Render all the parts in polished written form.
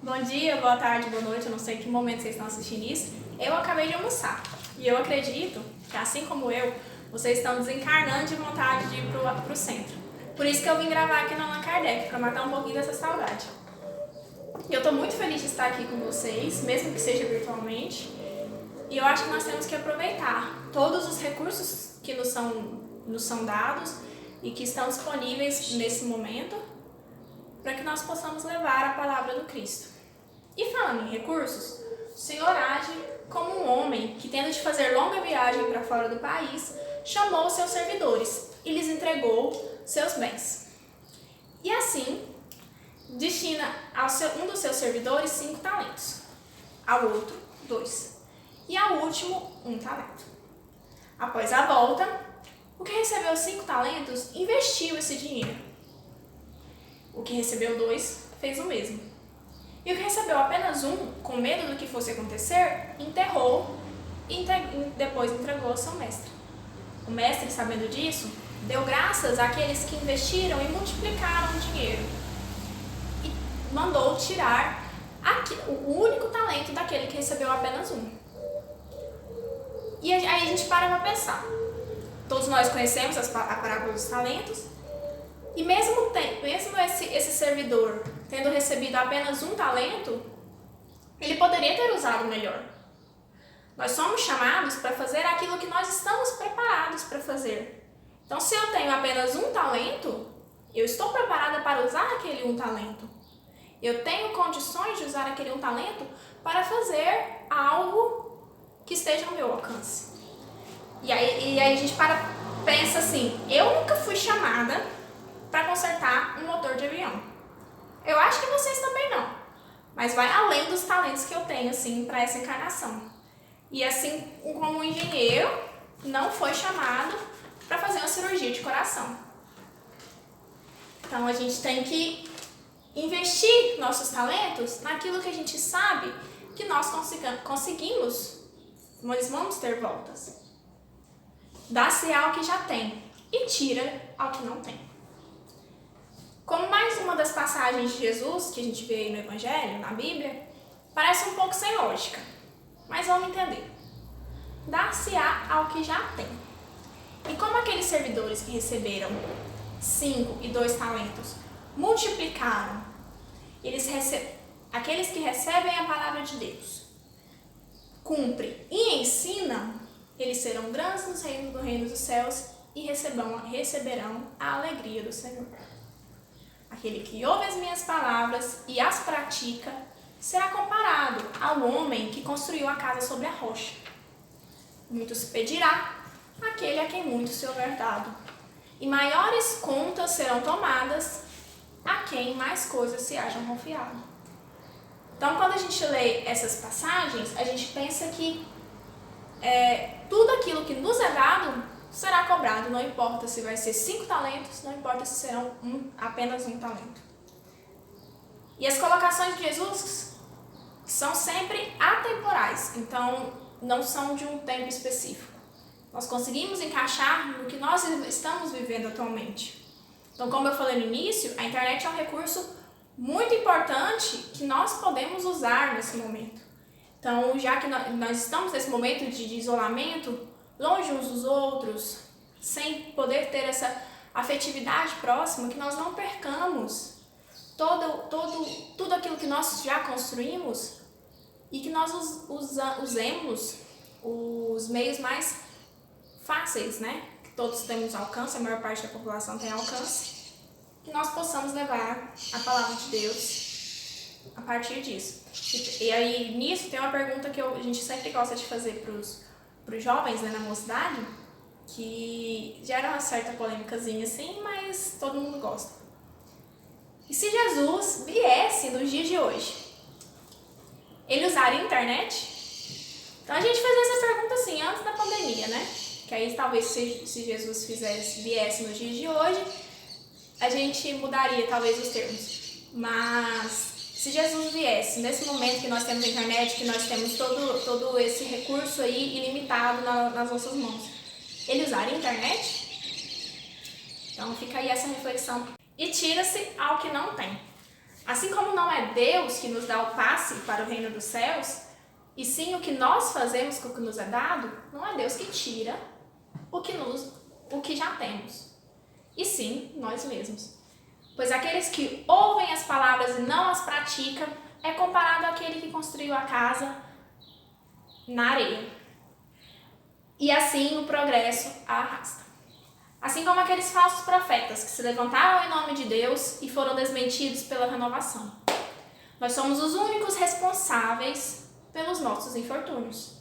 Bom dia, boa tarde, boa noite, eu não sei em que momento vocês estão assistindo isso. Eu acabei de almoçar e eu acredito que, assim como eu, vocês estão desencarnando de vontade de ir pro centro. Por isso que eu vim gravar aqui no Allan Kardec, para matar um pouquinho dessa saudade. E eu estou muito feliz de estar aqui com vocês, mesmo que seja virtualmente. E eu acho que nós temos que aproveitar todos os recursos que nos são dados e que estão disponíveis nesse momento, para que nós possamos levar a palavra do Cristo. E falando em recursos, o Senhor age como um homem que, tendo de fazer longa viagem para fora do país, chamou seus servidores e lhes entregou seus bens. E assim, destina um dos seus servidores 5 talentos, ao outro 2, e ao último 1 talento. Após a volta, o que recebeu 5 talentos investiu esse dinheiro. O que recebeu 2 fez o mesmo. E o que recebeu apenas 1, com medo do que fosse acontecer, enterrou e depois entregou ao seu mestre. O mestre, sabendo disso, deu graças àqueles que investiram e multiplicaram o dinheiro. E mandou tirar o único talento daquele que recebeu apenas 1. E aí a gente para pensar. Todos nós conhecemos a parábola dos talentos. E mesmo esse servidor tendo recebido apenas 1 talento, ele poderia ter usado melhor. Nós somos chamados para fazer aquilo que nós estamos preparados para fazer. Então, se eu tenho apenas 1 talento, eu estou preparada para usar aquele 1 talento. Eu tenho condições de usar aquele 1 talento para fazer algo que esteja ao meu alcance. E aí a gente pensa assim, eu nunca fui chamada para consertar um motor de avião. Eu acho que vocês também não. Mas vai além dos talentos que eu tenho, assim, para essa encarnação. E assim como um engenheiro não foi chamado para fazer uma cirurgia de coração. Então a gente tem que investir nossos talentos naquilo que a gente sabe que nós conseguimos, nós vamos ter voltas. Dá-se ao que já tem e tira ao que não tem. Como mais uma das passagens de Jesus que a gente vê aí no Evangelho, na Bíblia, parece um pouco sem lógica, mas vamos entender. Dar-se-á ao que já tem. E como aqueles servidores que receberam 5 e 2 talentos multiplicaram, aqueles que recebem a palavra de Deus, cumprem e ensinam, eles serão grandes no reino dos céus e receberão a alegria do Senhor. Aquele que ouve as minhas palavras e as pratica será comparado ao homem que construiu a casa sobre a rocha. Muito se pedirá aquele a quem muito se houver dado, e maiores contas serão tomadas a quem mais coisas se hajam confiado. Então, quando a gente lê essas passagens, a gente pensa que tudo aquilo que nos é dado será cobrado, não importa se vai ser 5 talentos, não importa se serão apenas 1 talento. E as colocações de Jesus são sempre atemporais, então não são de um tempo específico. Nós conseguimos encaixar no que nós estamos vivendo atualmente. Então, como eu falei no início, a internet é um recurso muito importante que nós podemos usar nesse momento. Então, já que nós estamos nesse momento de isolamento, longe uns dos outros, sem poder ter essa afetividade próxima, que nós não percamos tudo aquilo que nós já construímos e que nós usemos os meios mais fáceis, né? Que todos temos alcance, a maior parte da população tem alcance, que nós possamos levar a palavra de Deus a partir disso. E aí, nisso, tem uma pergunta que a gente sempre gosta de fazer para os jovens, né, na mocidade, que gera uma certa polêmicazinha assim, mas todo mundo gosta. E se Jesus viesse nos dias de hoje, ele usaria a internet? Então a gente fazia essa pergunta assim, antes da pandemia, né? Que aí talvez se Jesus viesse nos dias de hoje, a gente mudaria talvez os termos. Mas se Jesus viesse nesse momento que nós temos a internet, que nós temos todo esse recurso aí ilimitado nas nossas mãos, ele usaria a internet? Então fica aí essa reflexão. E tira-se ao que não tem. Assim como não é Deus que nos dá o passe para o reino dos céus, e sim o que nós fazemos com o que nos é dado, não é Deus que tira o que já temos, e sim nós mesmos. Pois aqueles que ouvem as palavras e não as praticam é comparado àquele que construiu a casa na areia. E assim o progresso a arrasta. Assim como aqueles falsos profetas que se levantaram em nome de Deus e foram desmentidos pela renovação. Nós somos os únicos responsáveis pelos nossos infortúnios.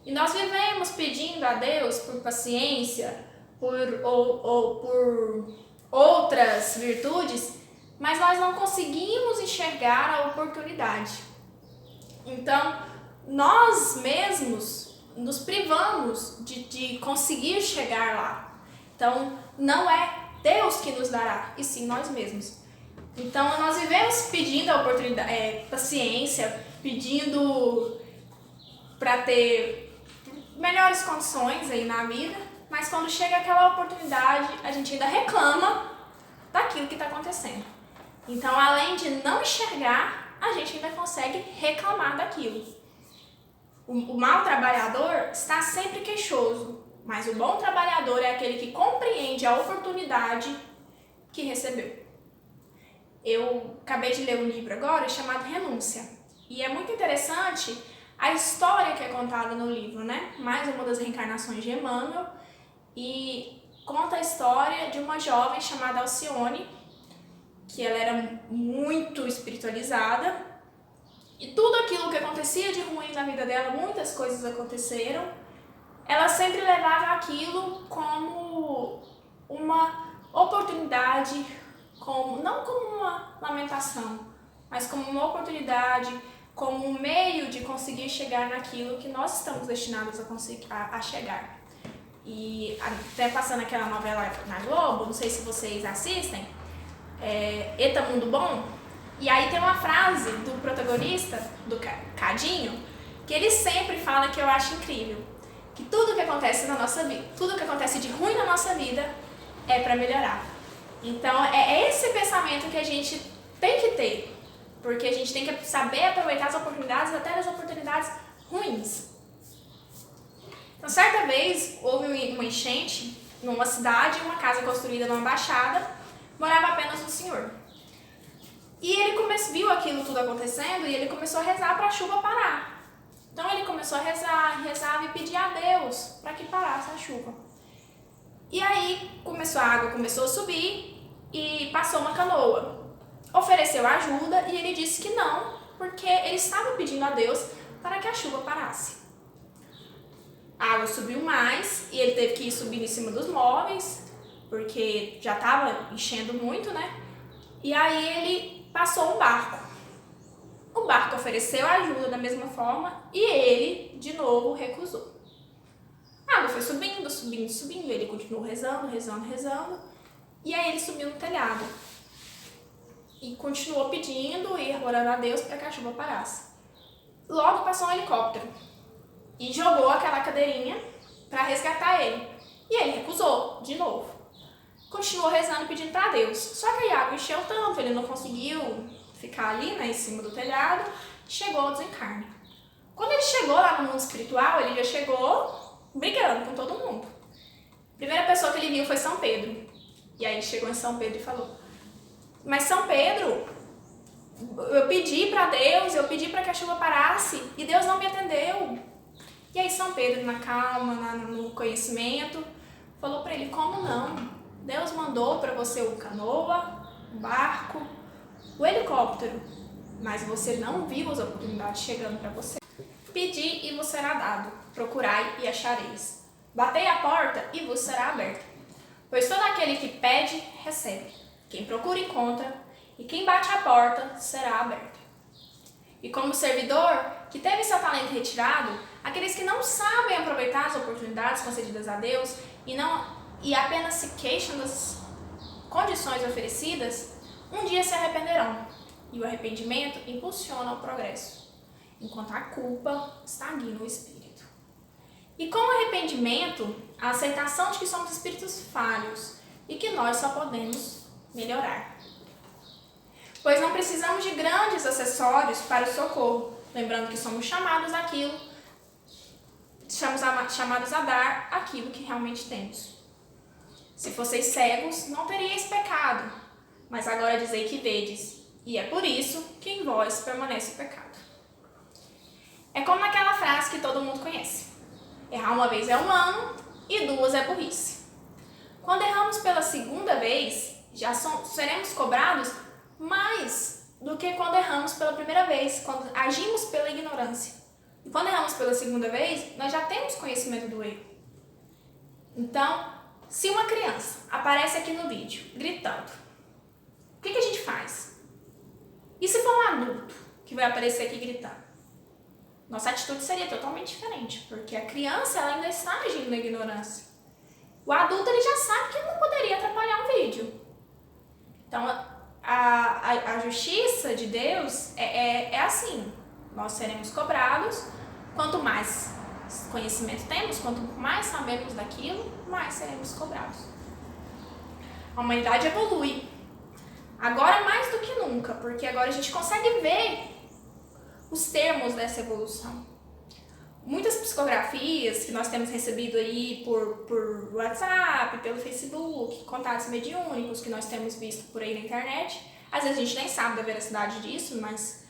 E nós vivemos pedindo a Deus por paciência, por outras virtudes, mas nós não conseguimos enxergar a oportunidade. Então, nós mesmos nos privamos de conseguir chegar lá. Então, não é Deus que nos dará, e sim nós mesmos. Então, nós vivemos pedindo a oportunidade, paciência, pedindo para ter melhores condições aí na vida, mas quando chega aquela oportunidade, a gente ainda reclama daquilo que está acontecendo. Então, além de não enxergar, a gente ainda consegue reclamar daquilo. O mau trabalhador está sempre queixoso, mas o bom trabalhador é aquele que compreende a oportunidade que recebeu. Eu acabei de ler um livro agora chamado Renúncia. E é muito interessante a história que é contada no livro, né? Mais uma das reencarnações de Emmanuel. E conta a história de uma jovem chamada Alcione, que ela era muito espiritualizada. E tudo aquilo que acontecia de ruim na vida dela, muitas coisas aconteceram, ela sempre levava aquilo como uma oportunidade, não como uma lamentação, mas como uma oportunidade, como um meio de conseguir chegar naquilo que nós estamos destinados a chegar. E até passando aquela novela na Globo, não sei se vocês assistem, Eita Mundo Bom, e aí tem uma frase do protagonista, do Cadinho, que ele sempre fala que eu acho incrível, que tudo que acontece na nossa vida, tudo que acontece de ruim na nossa vida é para melhorar. Então é esse pensamento que a gente tem que ter, porque a gente tem que saber aproveitar as oportunidades, até as oportunidades ruins. Então certa vez houve uma enchente numa cidade, uma casa construída numa baixada, morava apenas um senhor. E ele viu aquilo tudo acontecendo e ele começou a rezar para a chuva parar. Então ele começou a rezar, rezava e pedia a Deus para que parasse a chuva. E aí a água começou a subir e passou uma canoa. Ofereceu ajuda e ele disse que não, porque ele estava pedindo a Deus para que a chuva parasse. A água subiu mais e ele teve que ir subindo em cima dos móveis, porque já estava enchendo muito, né? E aí ele passou um barco. O barco ofereceu ajuda da mesma forma e ele, de novo, recusou. A água foi subindo, subindo, subindo. Ele continuou rezando, rezando, rezando. E aí ele subiu no telhado. E continuou pedindo e orando a Deus para que a chuva parasse. Logo passou um helicóptero e jogou aquela cadeirinha para resgatar ele. E ele recusou, de novo. Continuou rezando, pedindo para Deus. Só que a água encheu tanto, ele não conseguiu ficar ali, né, em cima do telhado, chegou ao desencarne. Quando ele chegou lá no mundo espiritual, ele já chegou brigando com todo mundo. A primeira pessoa que ele viu foi São Pedro. E aí ele chegou em São Pedro e falou: mas São Pedro, eu pedi para Deus, eu pedi para que a chuva parasse e Deus não me atendeu. E aí São Pedro, na calma, no conhecimento, falou para ele: como não? Deus mandou para você o canoa, o barco, o helicóptero, mas você não viu as oportunidades chegando para você. Pedi e vos será dado, procurai e achareis. Batei a porta e vos será aberta. Pois todo aquele que pede, recebe. Quem procura, encontra, e quem bate a porta, será aberta. E como servidor que teve seu talento retirado, aqueles que não sabem aproveitar as oportunidades concedidas a Deus e apenas se queixam das condições oferecidas, um dia se arrependerão. E o arrependimento impulsiona o progresso, enquanto a culpa estagna o espírito. E com o arrependimento, a aceitação de que somos espíritos falhos e que nós só podemos melhorar. pois não precisamos de grandes acessórios para o socorro, lembrando que somos chamados a dar aquilo que realmente temos. Se fosseis cegos, não teríeis pecado, mas agora dizei que vedes, e é por isso que em vós permanece o pecado. É como naquela frase que todo mundo conhece: errar uma vez é humano e duas é burrice. Quando erramos pela segunda vez, já seremos cobrados mais do que quando erramos pela primeira vez, quando agimos pela ignorância. E quando erramos pela segunda vez, nós já temos conhecimento do erro. Então, se uma criança aparece aqui no vídeo gritando, o que a gente faz? E se for um adulto que vai aparecer aqui gritando? Nossa atitude seria totalmente diferente, porque a criança ela ainda está agindo na ignorância. O adulto ele já sabe que ele não poderia atrapalhar um vídeo. Então, a justiça de Deus é assim. Nós seremos cobrados. Quanto mais conhecimento temos, quanto mais sabemos daquilo, mais seremos cobrados. A humanidade evolui. Agora mais do que nunca, porque agora a gente consegue ver os termos dessa evolução. Muitas psicografias que nós temos recebido aí por WhatsApp, pelo Facebook, contatos mediúnicos que nós temos visto por aí na internet, às vezes a gente nem sabe da veracidade disso, mas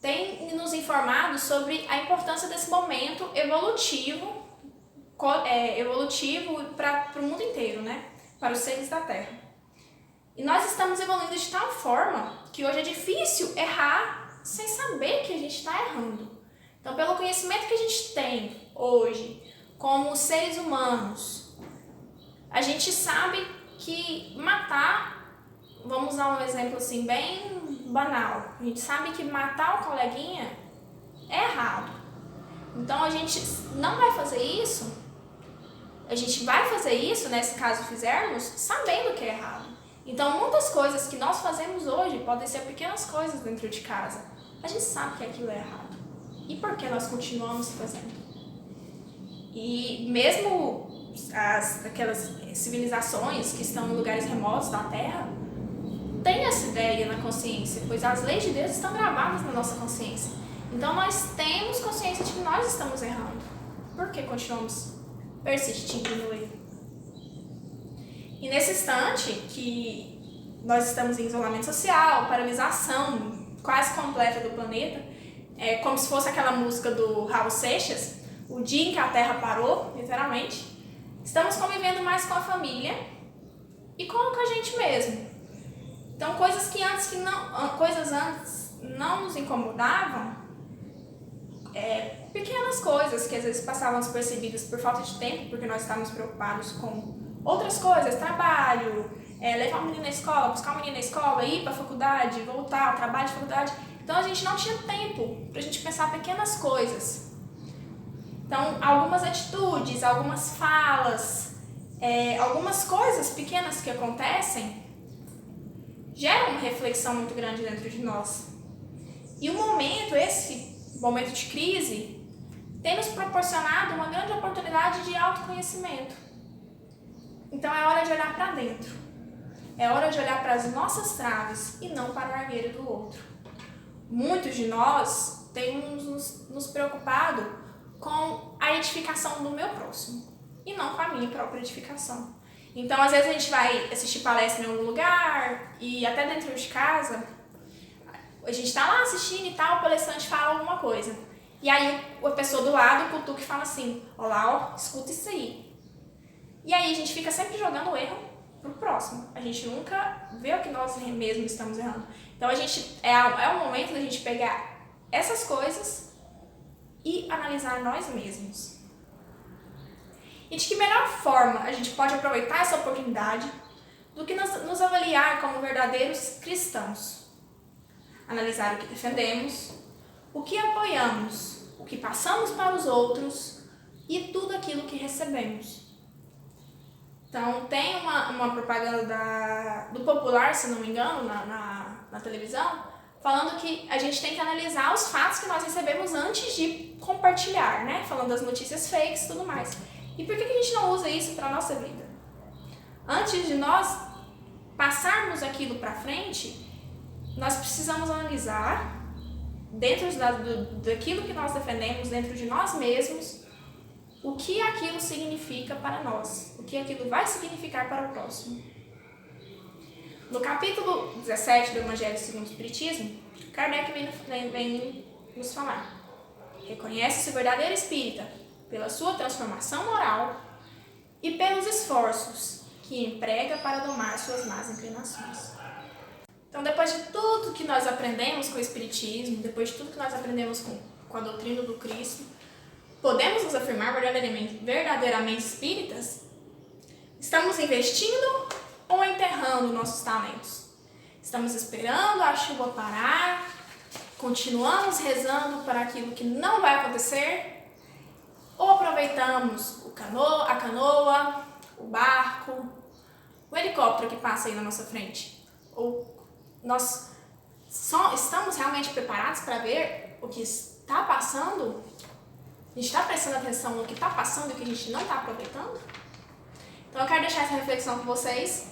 tem nos informado sobre a importância desse momento evolutivo para o mundo inteiro, né? Para os seres da Terra. E nós estamos evoluindo de tal forma que hoje é difícil errar sem saber que a gente está errando. Então, pelo conhecimento que a gente tem hoje, como seres humanos, a gente sabe que matar, vamos usar um exemplo assim bem banal, a gente sabe que matar o coleguinha é errado. Então, a gente não vai fazer isso, a gente vai fazer isso, né, se caso fizermos, sabendo que é errado. Então, muitas coisas que nós fazemos hoje podem ser pequenas coisas dentro de casa. A gente sabe que aquilo é errado. E por que nós continuamos fazendo? E mesmo aquelas civilizações que estão em lugares remotos da Terra, têm essa ideia na consciência, pois as leis de Deus estão gravadas na nossa consciência. Então nós temos consciência de que nós estamos errando. Por que continuamos persistindo no erro? E nesse instante que nós estamos em isolamento social, paralisação quase completa do planeta, como se fosse aquela música do Raul Seixas, o dia em que a Terra parou, literalmente, estamos convivendo mais com a família e com a gente mesmo. Então, coisas antes não nos incomodavam, pequenas coisas que às vezes passavam despercebidas por falta de tempo, porque nós estávamos preocupados com outras coisas, trabalho, levar o menino na escola, buscar o menino na escola, ir para a faculdade, voltar, trabalho de faculdade. Então a gente não tinha tempo para a gente pensar pequenas coisas. Então, algumas atitudes, algumas falas, algumas coisas pequenas que acontecem geram uma reflexão muito grande dentro de nós. E esse momento de crise, tem nos proporcionado uma grande oportunidade de autoconhecimento. Então é hora de olhar para dentro. É hora de olhar para as nossas traves e não para o argueiro do outro. Muitos de nós temos nos preocupado com a edificação do meu próximo e não com a minha própria edificação. Então, às vezes a gente vai assistir palestra em algum lugar e até dentro de casa, a gente está lá assistindo e tal, o palestrante fala alguma coisa. E aí a pessoa do lado cutuca e fala assim: olá, escuta isso aí. E aí a gente fica sempre jogando o erro pro próximo. A gente nunca vê o que nós mesmos estamos errando. Então é o momento da gente pegar essas coisas e analisar nós mesmos. E de que melhor forma a gente pode aproveitar essa oportunidade do que nos avaliar como verdadeiros cristãos? Analisar o que defendemos, o que apoiamos, o que passamos para os outros e tudo aquilo que recebemos. Então, tem uma propaganda do Popular, se não me engano, na televisão, falando que a gente tem que analisar os fatos que nós recebemos antes de compartilhar, né? Falando das notícias fakes e tudo mais. E por que a gente não usa isso para a nossa vida? Antes de nós passarmos aquilo para frente, nós precisamos analisar, dentro daquilo que nós defendemos, dentro de nós mesmos, o que aquilo significa para nós, o que aquilo vai significar para o próximo. No capítulo 17 do Evangelho segundo o Espiritismo, Kardec vem nos falar: reconhece-se verdadeiro espírita pela sua transformação moral e pelos esforços que emprega para domar suas más inclinações. Então, depois de tudo que nós aprendemos com o Espiritismo, depois de tudo que nós aprendemos com a doutrina do Cristo, podemos nos afirmar verdadeiramente espíritas? Estamos investindo ou enterrando nossos talentos? Estamos esperando a chuva parar? Continuamos rezando para aquilo que não vai acontecer? Ou aproveitamos a canoa, o barco, o helicóptero que passa aí na nossa frente? Ou nós estamos realmente preparados para ver o que está passando? A gente está prestando atenção no que está passando e o que a gente não está aproveitando? Então eu quero deixar essa reflexão com vocês.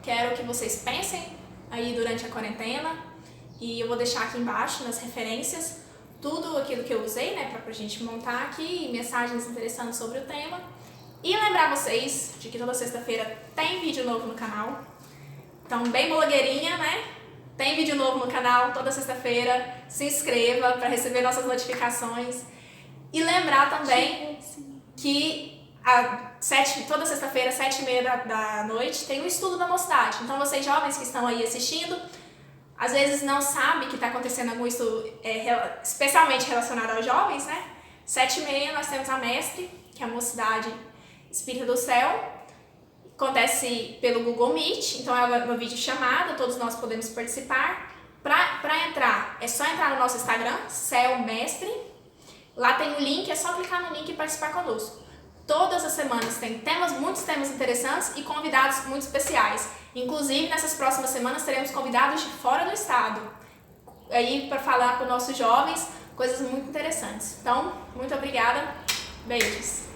Quero que vocês pensem aí durante a quarentena. E eu vou deixar aqui embaixo nas referências tudo aquilo que eu usei, né, pra gente montar aqui, mensagens interessantes sobre o tema. E lembrar vocês de que toda sexta-feira tem vídeo novo no canal. Então, bem blogueirinha, né? Tem vídeo novo no canal toda sexta-feira. Se inscreva para receber nossas notificações. E lembrar também que toda sexta-feira, 7h30 da noite, tem o estudo da mocidade. Então, vocês jovens que estão aí assistindo, às vezes não sabem que está acontecendo algum estudo especialmente relacionado aos jovens, né? 7h30 nós temos a Mestre, que é a Mocidade Espírita do Céu. Acontece pelo Google Meet, então é uma videochamada, todos nós podemos participar. Para entrar, é só entrar no nosso Instagram, Céu Mestre. Lá tem o link, é só clicar no link e participar conosco. Todas as semanas tem muitos temas interessantes e convidados muito especiais. Inclusive, nessas próximas semanas teremos convidados de fora do estado, aí para falar com nossos jovens coisas muito interessantes. Então, muito obrigada, beijos!